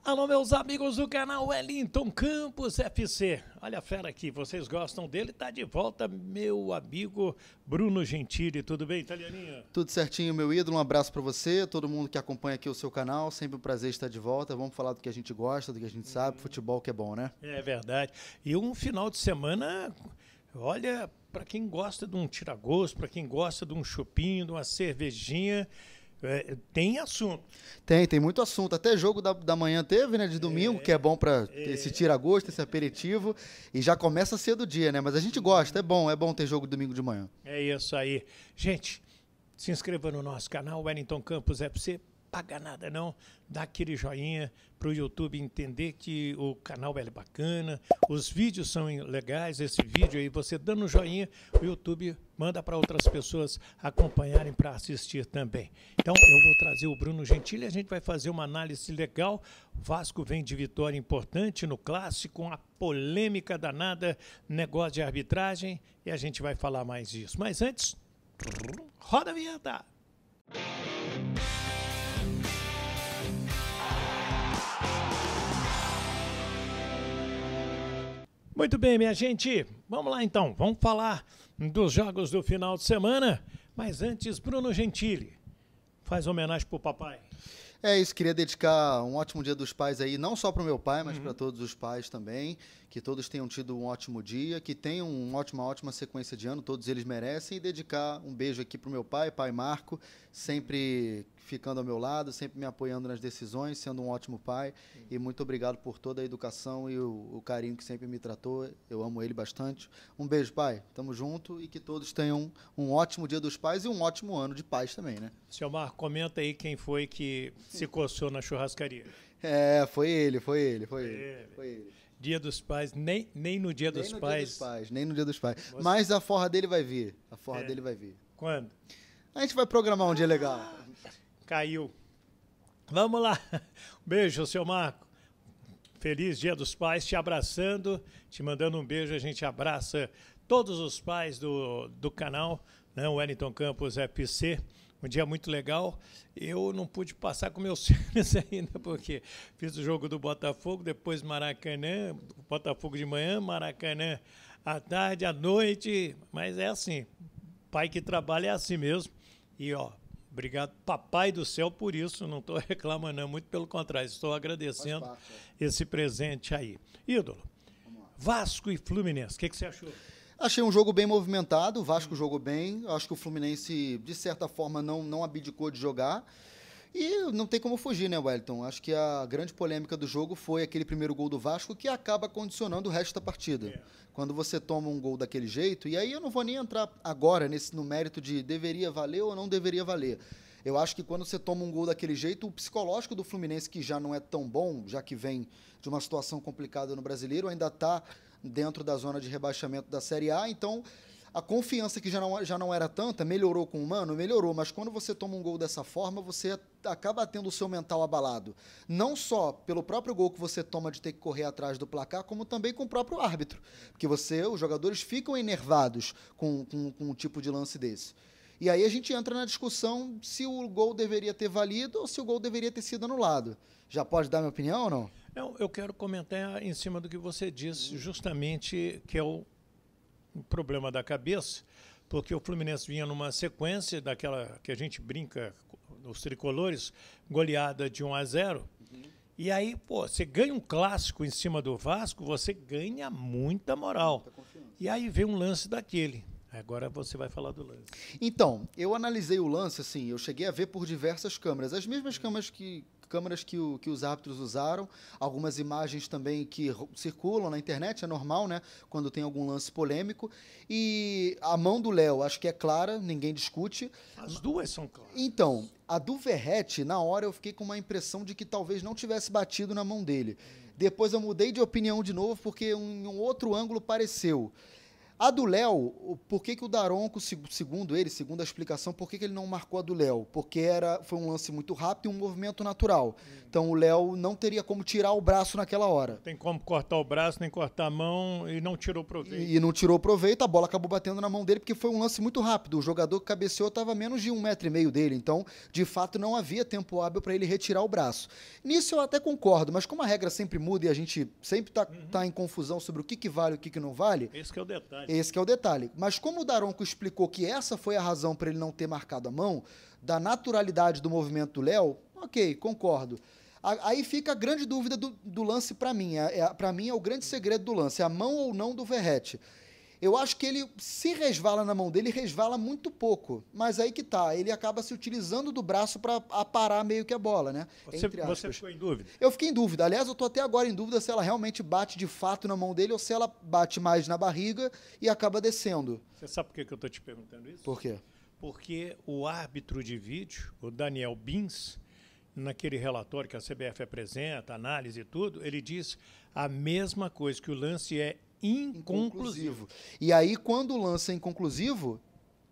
Alô, meus amigos do canal Wellington Campos FC. Olha a fera aqui, vocês gostam dele? Tá de volta meu amigo Bruno Gentili. Tudo bem, Italianinha? Tudo certinho, meu ídolo. Um abraço pra você, todo mundo que acompanha aqui o seu canal. Sempre um prazer estar de volta. Vamos falar do que a gente gosta, do que a gente sabe. Futebol que é bom, né? É verdade. E um final de semana, olha, para quem gosta de um tira-gosto, para quem gosta de um chopinho, de uma cervejinha... tem assunto. Tem muito assunto. Até jogo da manhã teve, né? De domingo, que é bom pra ter esse tira-gosto, esse aperitivo. E já começa cedo o dia, né? Mas a gente gosta, é bom ter jogo domingo de manhã. É isso aí. Gente, se inscreva no nosso canal Wellington Campos FC. Paga nada não, dá aquele joinha para o YouTube entender que o canal é bacana, os vídeos são legais, esse vídeo aí, você dando joinha, o YouTube manda para outras pessoas acompanharem para assistir também. Então eu vou trazer o Bruno Gentili, a gente vai fazer uma análise legal. O Vasco vem de vitória importante no Clássico, uma polêmica danada, negócio de arbitragem, e a gente vai falar mais disso. Mas antes, roda a vinheta! Muito bem, minha gente, vamos lá então, vamos falar dos jogos do final de semana, mas antes, Bruno Gentili, faz homenagem pro papai. É isso, queria dedicar um ótimo Dia dos Pais aí, não só para o meu pai, mas para todos os pais também, que todos tenham tido um ótimo dia, que tenham uma ótima sequência de ano, todos eles merecem, e dedicar um beijo aqui para o meu pai Marco, sempre ficando ao meu lado, sempre me apoiando nas decisões, sendo um ótimo pai, e muito obrigado por toda a educação e o carinho que sempre me tratou, eu amo ele bastante. Um beijo, pai, tamo junto, e que todos tenham um ótimo Dia dos Pais e um ótimo ano de paz também, né? Seu Marco, comenta aí quem foi que se coçou na churrascaria. Foi ele. Dia dos Pais, nem no Dia dos Pais. Nem no Dia dos Pais. Mas a forra dele vai vir. Quando? A gente vai programar um dia legal. Caiu. Vamos lá. Beijo, seu Marco. Feliz Dia dos Pais, te abraçando, te mandando um beijo. A gente abraça todos os pais do canal, né? O Wellington Campos FC. Um dia muito legal. Eu não pude passar com meus filhos ainda, porque fiz o jogo do Botafogo, depois Maracanã, Botafogo de manhã, Maracanã à tarde, à noite. Mas é assim, pai que trabalha é assim mesmo. E, ó, obrigado, papai do céu, por isso. Não estou reclamando, não, muito pelo contrário. Estou agradecendo esse presente aí. Ídolo, Vasco e Fluminense, o que você achou? Achei um jogo bem movimentado, o Vasco jogou bem, acho que o Fluminense, de certa forma, não abdicou de jogar. E não tem como fugir, né, Wellington? Acho que a grande polêmica do jogo foi aquele primeiro gol do Vasco que acaba condicionando o resto da partida. Quando você toma um gol daquele jeito, e aí eu não vou nem entrar agora no mérito de deveria valer ou não deveria valer. Eu acho que quando você toma um gol daquele jeito, o psicológico do Fluminense, que já não é tão bom, já que vem de uma situação complicada no Brasileiro, ainda está dentro da zona de rebaixamento da Série A, então a confiança que já não era tanta, melhorou com o Mano? Melhorou, mas quando você toma um gol dessa forma, você acaba tendo o seu mental abalado. Não só pelo próprio gol que você toma de ter que correr atrás do placar, como também com o próprio árbitro, porque os jogadores ficam enervados com um tipo de lance desse. E aí a gente entra na discussão se o gol deveria ter valido ou se o gol deveria ter sido anulado. Já pode dar minha opinião ou não? Eu quero comentar em cima do que você disse, justamente que é o problema da cabeça, porque o Fluminense vinha numa sequência daquela que a gente brinca nos tricolores, goleada de 1-0, e aí, você ganha um clássico em cima do Vasco, você ganha muita moral. E aí vem um lance daquele. Agora você vai falar do lance. Então, eu analisei o lance, assim, eu cheguei a ver por diversas câmeras, as mesmas câmeras que os árbitros usaram, algumas imagens também que circulam na internet, é normal, né, quando tem algum lance polêmico, e a mão do Léo, acho que é clara, ninguém discute. As duas são claras. Então, a do Verratti, na hora eu fiquei com uma impressão de que talvez não tivesse batido na mão dele. Depois eu mudei de opinião de novo, porque em um outro ângulo pareceu. A do Léo, por que o Daronco, segundo ele, segundo a explicação, por que ele não marcou a do Léo? Porque foi um lance muito rápido e um movimento natural. Então o Léo não teria como tirar o braço naquela hora. Não tem como cortar o braço, nem cortar a mão, e não tirou proveito. E não tirou proveito, a bola acabou batendo na mão dele, porque foi um lance muito rápido. O jogador que cabeceou estava a menos de 1,5 metro dele, então, de fato, não havia tempo hábil para ele retirar o braço. Nisso eu até concordo, mas como a regra sempre muda e a gente sempre tá em confusão sobre o que vale e o que não vale... Esse que é o detalhe. Esse que é o detalhe. Mas como o Daronco explicou que essa foi a razão para ele não ter marcado a mão, da naturalidade do movimento do Léo, ok, concordo. Aí fica a grande dúvida do lance para mim. Para mim é o grande segredo do lance, a mão ou não do Verratti. Eu acho que ele se resvala na mão dele, resvala muito pouco. Mas aí que tá, ele acaba se utilizando do braço para aparar meio que a bola, né? Você ficou em dúvida? Eu fiquei em dúvida. Aliás, eu tô até agora em dúvida se ela realmente bate de fato na mão dele ou se ela bate mais na barriga e acaba descendo. Você sabe por que eu tô te perguntando isso? Por quê? Porque o árbitro de vídeo, o Daniel Bins, naquele relatório que a CBF apresenta, análise e tudo, ele diz a mesma coisa, que o lance é inconclusivo. E aí, quando o lance é inconclusivo,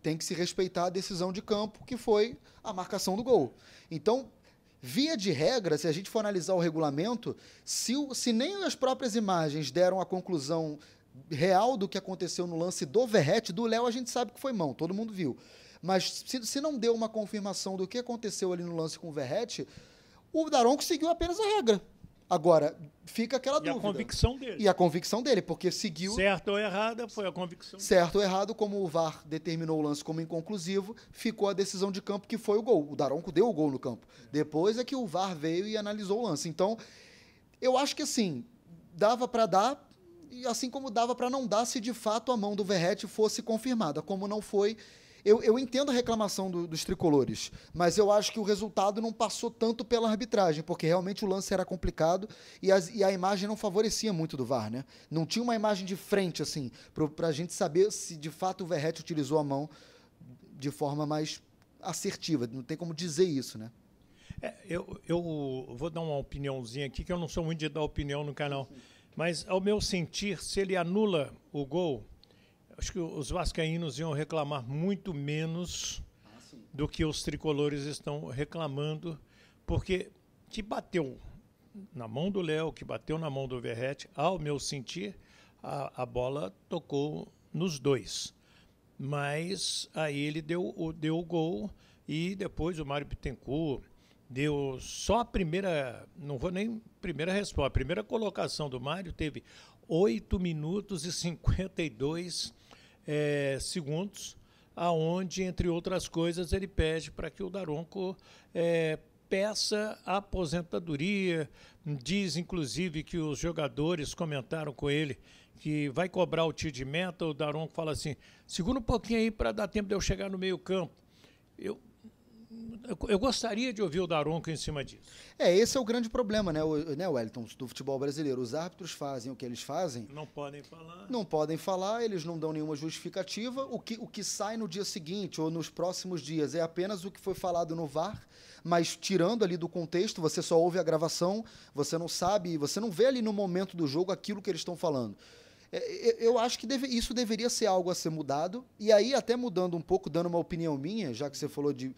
tem que se respeitar a decisão de campo, que foi a marcação do gol. Então, via de regra, se a gente for analisar o regulamento, se nem as próprias imagens deram a conclusão real do que aconteceu no lance do Verratti, do Léo a gente sabe que foi mão, todo mundo viu. Mas se não deu uma confirmação do que aconteceu ali no lance com o Verratti, o Daronco seguiu apenas a regra. Agora, fica aquela dúvida. E a convicção dele. E a convicção dele, porque seguiu... Certo ou errada, foi a convicção dele. Certo ou errado, como o VAR determinou o lance como inconclusivo, ficou a decisão de campo que foi o gol. O Daronco deu o gol no campo. Depois é que o VAR veio e analisou o lance. Então, eu acho que assim, dava para dar, e assim como dava para não dar se de fato a mão do Verratti fosse confirmada. Como não foi... Eu entendo a reclamação dos tricolores, mas eu acho que o resultado não passou tanto pela arbitragem, porque realmente o lance era complicado e a imagem não favorecia muito do VAR, né? Não tinha uma imagem de frente, assim, pra gente saber se de fato o Verratti utilizou a mão de forma mais assertiva. Não tem como dizer isso, né? Eu vou dar uma opiniãozinha aqui, que eu não sou muito de dar opinião no canal, mas ao meu sentir, se ele anula o gol... Acho que os vascaínos iam reclamar muito menos do que os tricolores estão reclamando, porque que bateu na mão do Léo, que bateu na mão do Verratti, ao meu sentir, a bola tocou nos dois. Mas aí ele deu o gol e depois o Mário Bittencourt deu só a primeira, não vou nem primeira resposta, a primeira colocação do Mário teve 8 minutos e 52 segundos, aonde, entre outras coisas, ele pede para que o Daronco peça a aposentadoria, diz, inclusive, que os jogadores comentaram com ele que vai cobrar o tiro de meta, o Daronco fala assim, segura um pouquinho aí para dar tempo de eu chegar no meio campo. Eu gostaria de ouvir o Daronco em cima disso. Esse é o grande problema, né, Wellington, do futebol brasileiro. Os árbitros fazem o que eles fazem. Não podem falar. Não podem falar, eles não dão nenhuma justificativa. O que sai no dia seguinte ou nos próximos dias é apenas o que foi falado no VAR, mas tirando ali do contexto, você só ouve a gravação, você não sabe, você não vê ali no momento do jogo aquilo que eles estão falando. Eu acho que isso deveria ser algo a ser mudado. E aí, até mudando um pouco, dando uma opinião minha, já que você falou de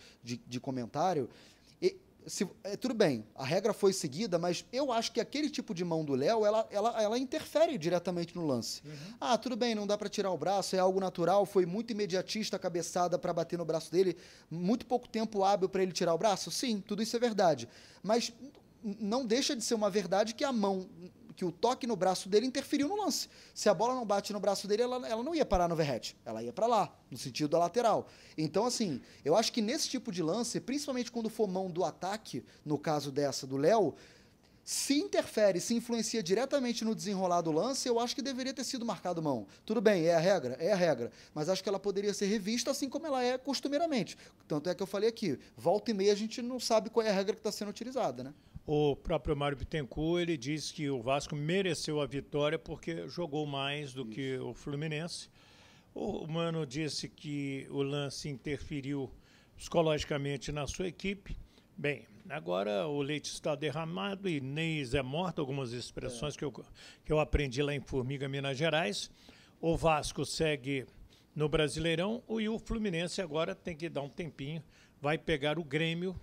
comentário, tudo bem, a regra foi seguida, mas eu acho que aquele tipo de mão do Léo, ela interfere diretamente no lance. Tudo bem, não dá para tirar o braço, é algo natural, foi muito imediatista a cabeçada para bater no braço dele, muito pouco tempo hábil para ele tirar o braço. Sim, tudo isso é verdade. Mas não deixa de ser uma verdade que a mão... que o toque no braço dele interferiu no lance. Se a bola não bate no braço dele, ela não ia parar no Verratti, ela ia para lá, no sentido da lateral. Então, assim, eu acho que nesse tipo de lance, principalmente quando for mão do ataque, no caso dessa do Léo, se interfere, se influencia diretamente no desenrolar do lance, eu acho que deveria ter sido marcado mão. Tudo bem, é a regra, mas acho que ela poderia ser revista assim como ela é costumeiramente. Tanto é que eu falei aqui, volta e meia a gente não sabe qual é a regra que está sendo utilizada, né? O próprio Mário Bittencourt, ele disse que o Vasco mereceu a vitória porque jogou mais do que o Fluminense. O Mano disse que o lance interferiu psicologicamente na sua equipe. Bem, agora o leite está derramado e Neis é morto, algumas expressões que eu aprendi lá em Formiga, Minas Gerais. O Vasco segue no Brasileirão e o Fluminense agora tem que dar um tempinho. Vai pegar o Grêmio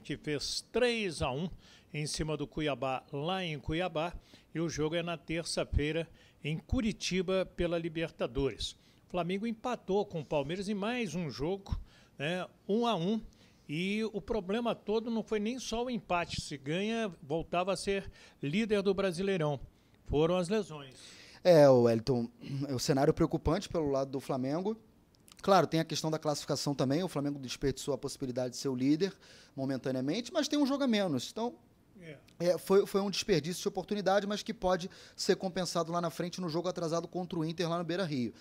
que fez 3-1 em cima do Cuiabá, lá em Cuiabá. E o jogo é na terça-feira em Curitiba pela Libertadores. O Flamengo empatou com o Palmeiras em mais um jogo, né, 1-1. E o problema todo não foi nem só o empate. Se ganha, voltava a ser líder do Brasileirão. Foram as lesões. Wellington, é um cenário preocupante pelo lado do Flamengo. Claro, tem a questão da classificação também. O Flamengo desperdiçou a possibilidade de ser o líder momentaneamente, mas tem um jogo a menos. Então, foi um desperdício de oportunidade, mas que pode ser compensado lá na frente no jogo atrasado contra o Inter lá no Beira-Rio.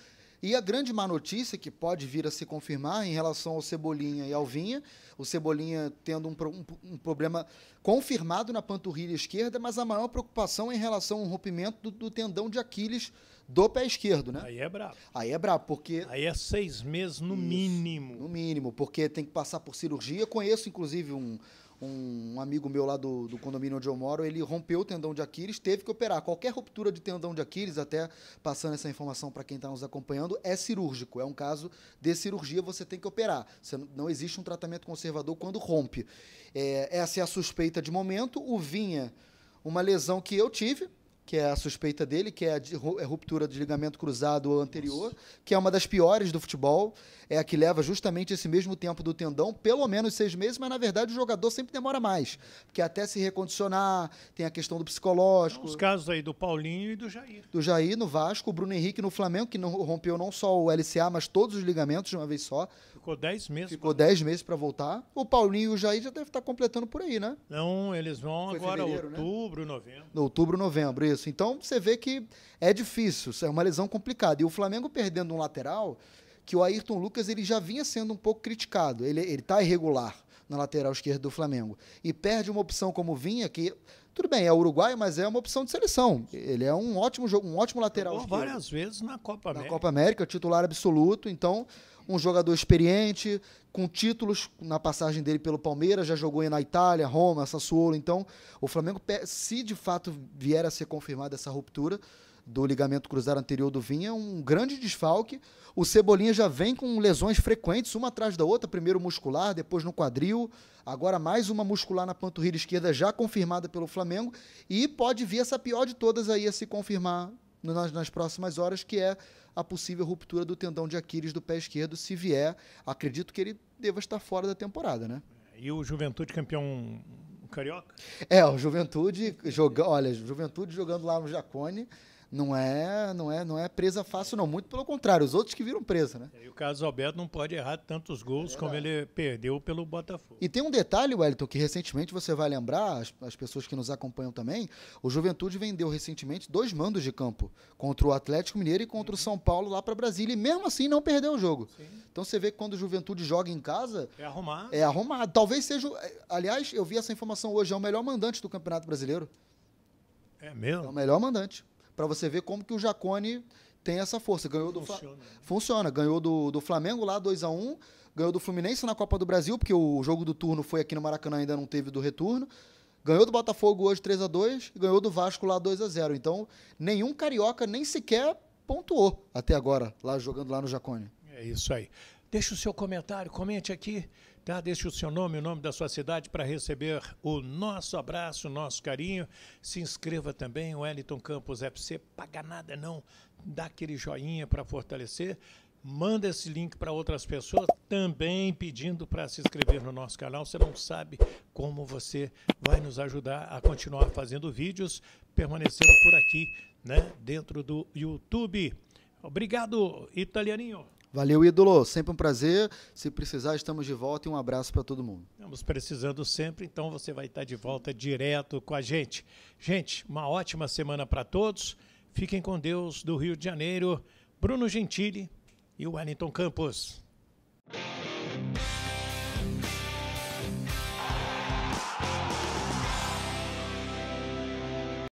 E a grande má notícia que pode vir a se confirmar em relação ao Cebolinha e ao Vinha, o Cebolinha tendo um problema confirmado na panturrilha esquerda, mas a maior preocupação é em relação ao rompimento do tendão de Aquiles do pé esquerdo, né? Aí é brabo. Aí é brabo, porque... Aí é 6 meses no mínimo. No mínimo, porque tem que passar por cirurgia. Conheço, inclusive, um amigo meu lá do condomínio onde eu moro, ele rompeu o tendão de Aquiles, teve que operar. Qualquer ruptura de tendão de Aquiles, até passando essa informação para quem está nos acompanhando, é cirúrgico. É um caso de cirurgia, você tem que operar. Não existe um tratamento conservador quando rompe. Essa é a suspeita de momento. O Vinha, uma lesão que eu tive, que é a suspeita dele, que é a ruptura de ligamento cruzado anterior, que é uma das piores do futebol, é a que leva justamente esse mesmo tempo do tendão, pelo menos 6 meses, mas na verdade o jogador sempre demora mais, porque até se recondicionar, tem a questão do psicológico. Os casos aí do Paulinho e do Jair. Do Jair no Vasco, o Bruno Henrique no Flamengo, que não rompeu não só o LCA, mas todos os ligamentos de uma vez só. Ficou 10 meses. Ficou 10 meses para voltar. O Paulinho e o Jair já devem estar completando por aí, né? Não, eles vão Foi agora outubro, né? Novembro. Outubro, novembro, isso. Então, você vê que é difícil, é uma lesão complicada. E o Flamengo perdendo um lateral, que o Ayrton Lucas ele já vinha sendo um pouco criticado. Ele está irregular na lateral esquerda do Flamengo. E perde uma opção como Vinha, que, tudo bem, é uruguaio, mas é uma opção de seleção. Ele é um ótimo lateral esquerdo. Várias vezes na Copa América. Na Copa América, titular absoluto. Então, um jogador experiente, com títulos na passagem dele pelo Palmeiras, já jogou na Itália, Roma, Sassuolo. Então, o Flamengo, se de fato vier a ser confirmada essa ruptura do ligamento cruzado anterior do Vinha, um grande desfalque. O Cebolinha já vem com lesões frequentes, uma atrás da outra, primeiro muscular, depois no quadril, agora mais uma muscular na panturrilha esquerda já confirmada pelo Flamengo, e pode vir essa pior de todas aí a se confirmar nas próximas horas, que é a possível ruptura do tendão de Aquiles do pé esquerdo. Se vier, acredito que ele deva estar fora da temporada, né? E o Juventude campeão carioca? O Juventude jogando lá no Jacone, não é presa fácil, não. Muito pelo contrário, os outros que viram presa, né? E o Carlos Alberto não pode errar tantos gols como ele perdeu pelo Botafogo. E tem um detalhe, Wellington, que recentemente você vai lembrar, as pessoas que nos acompanham também, o Juventude vendeu recentemente 2 mandos de campo, contra o Atlético Mineiro e contra o São Paulo lá para Brasília, e mesmo assim não perdeu o jogo. Sim. Então você vê que quando o Juventude joga em casa... É arrumado. Talvez seja... Aliás, eu vi essa informação hoje, é o melhor mandante do Campeonato Brasileiro. É mesmo? É o melhor mandante. Para você ver como que o Jacone tem essa força. Ganhou Funciona. Ganhou do Flamengo lá 2-1, ganhou do Fluminense na Copa do Brasil, porque o jogo do turno foi aqui no Maracanã, ainda não teve do retorno. Ganhou do Botafogo hoje 3-2 e ganhou do Vasco lá 2-0. Então, nenhum carioca nem sequer pontuou até agora, lá jogando lá no Jacone. É isso aí. Deixa o seu comentário, comente aqui, tá? Deixa o seu nome, o nome da sua cidade para receber o nosso abraço, o nosso carinho. Se inscreva também, o Wellington Campos FC, paga nada não, dá aquele joinha para fortalecer. Manda esse link para outras pessoas também pedindo para se inscrever no nosso canal. Você não sabe como você vai nos ajudar a continuar fazendo vídeos, permanecendo por aqui, né, dentro do YouTube. Obrigado, Italianinho. Valeu, ídolo. Sempre um prazer. Se precisar, estamos de volta e um abraço para todo mundo. Estamos precisando sempre, então você vai estar de volta direto com a gente. Gente, uma ótima semana para todos. Fiquem com Deus do Rio de Janeiro. Bruno Gentili e o Wellington Campos.